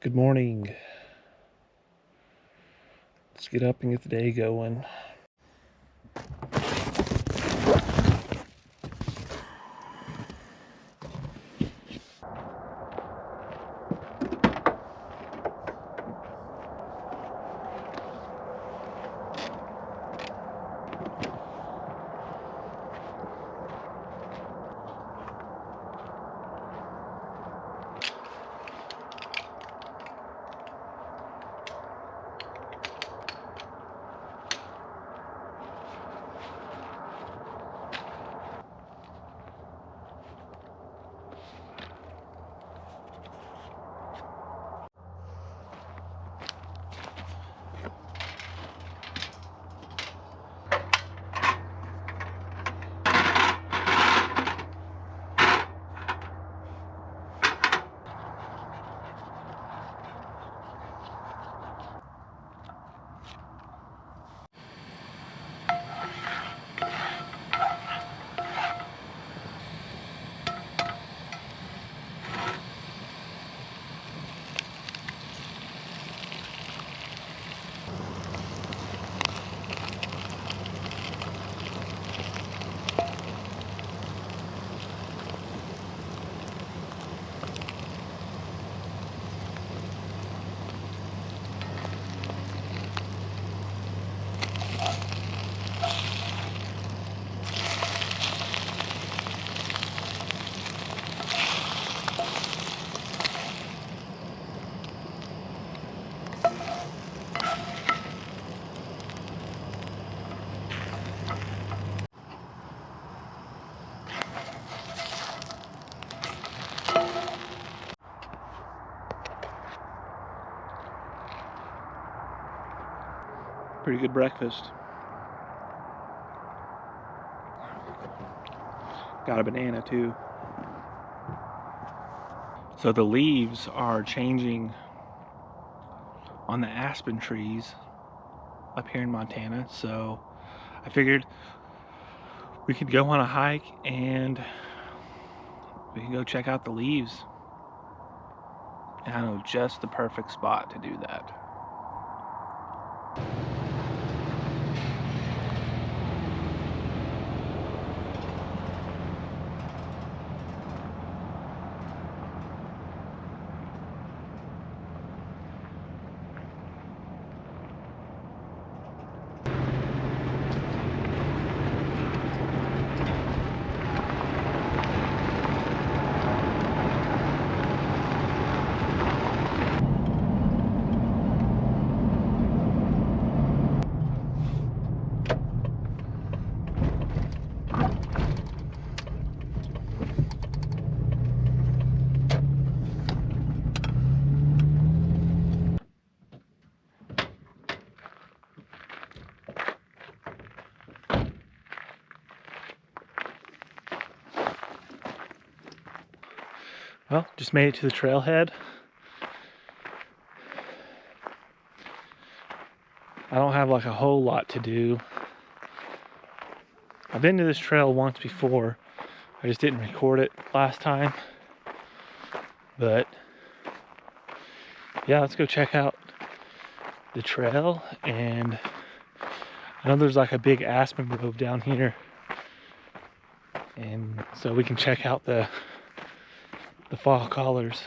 Good morning. Let's get up and get the day going. Pretty good breakfast. Got a banana too. So the leaves are changing on the aspen trees up here in Montana. So I figured we could go on a hike and we can go check out the leaves. And I know just the perfect spot to do that. Well, just made it to the trailhead. I don't have like a whole lot to do. I've been to this trail once before. I just didn't record it last time. But yeah, let's go check out the trail. And I know there's like a big Aspen Grove down here. And so we can check out the fall colors.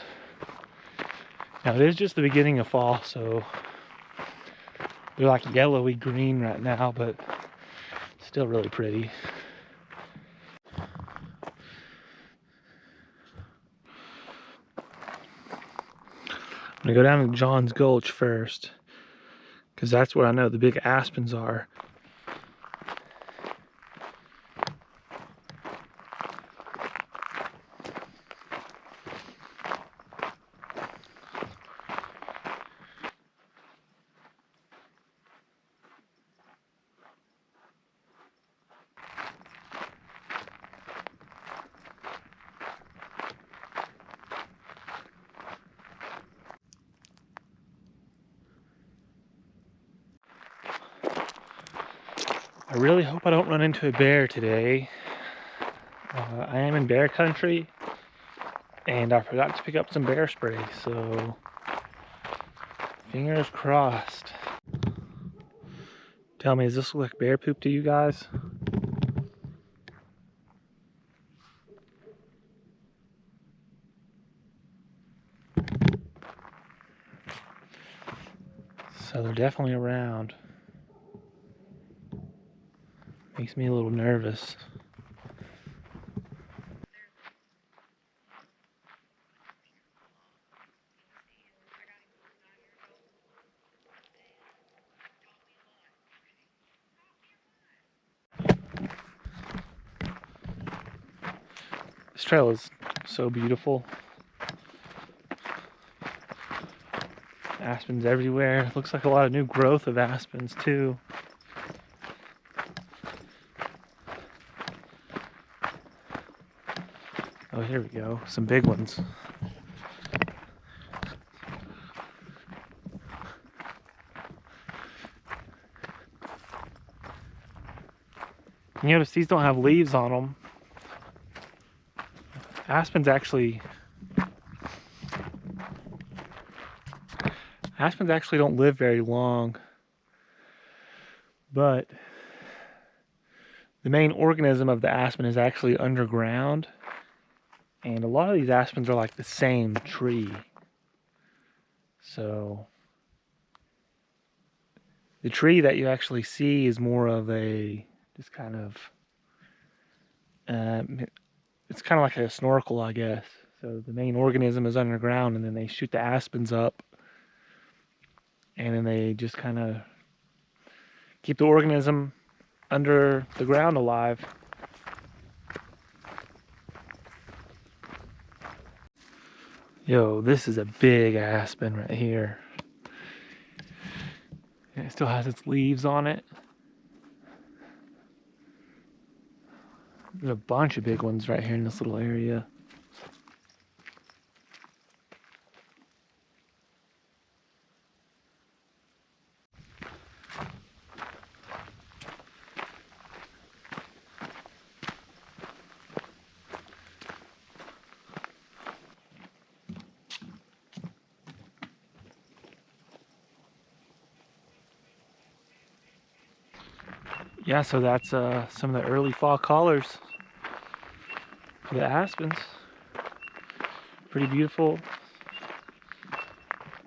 Now it is just the beginning of fall, so they're like yellowy green right now, but still really pretty. I'm gonna go down to John's Gulch first, because that's where I know the big aspens are. I really hope I don't run into a bear today. I am in bear country, and I forgot to pick up some bear spray, so Fingers crossed. Tell me, does this look like bear poop to you guys? So they're definitely around. Makes me a little nervous. This trail is so beautiful. Aspens everywhere. Looks like a lot of new growth of aspens too. Oh, here we go. Some big ones. You notice these don't have leaves on them. Aspens actually don't live very long, but the main organism of the aspen is actually underground, and a lot of these aspens are like the same tree. So the tree that you actually see is more of a just kind of it's kind of like a snorkel, I guess. So the main organism is underground, and then they shoot the aspens up, and then they just kind of keep the organism under the ground alive. Yo, this is a big aspen right here. And it still has its leaves on it. There's a bunch of big ones right here in this little area. Yeah, so that's some of the early fall colors for the aspens. Pretty beautiful.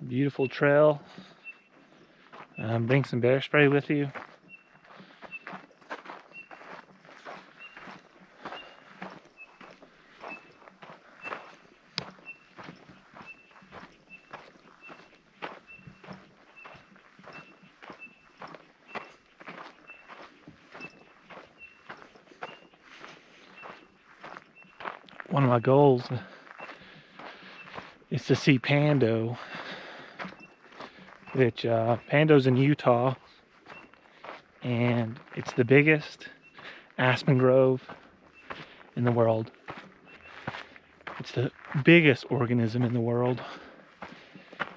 Beautiful trail. Bring some bear spray with you. One of my goals is to see Pando, which Pando's in Utah, and it's the biggest Aspen Grove in the world. It's the biggest organism in the world,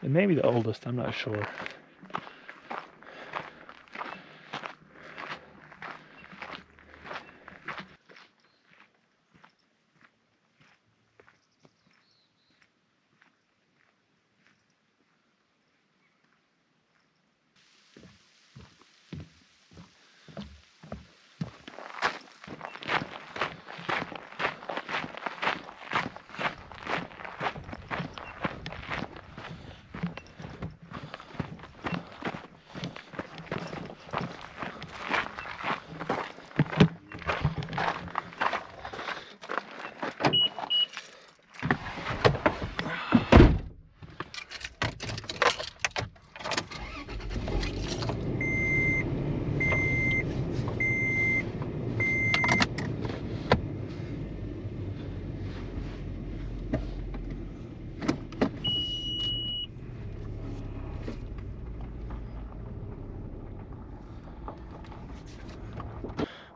and maybe the oldest, I'm not sure.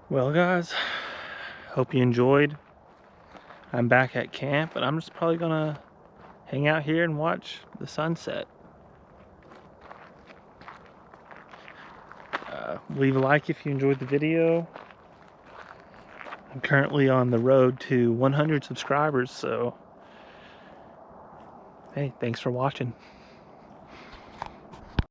Well guys, hope you enjoyed. I'm back at camp, and I'm just probably gonna hang out here and watch the sunset. Leave a like if you enjoyed the video. I'm currently on the road to 100 subscribers, so hey, thanks for watching.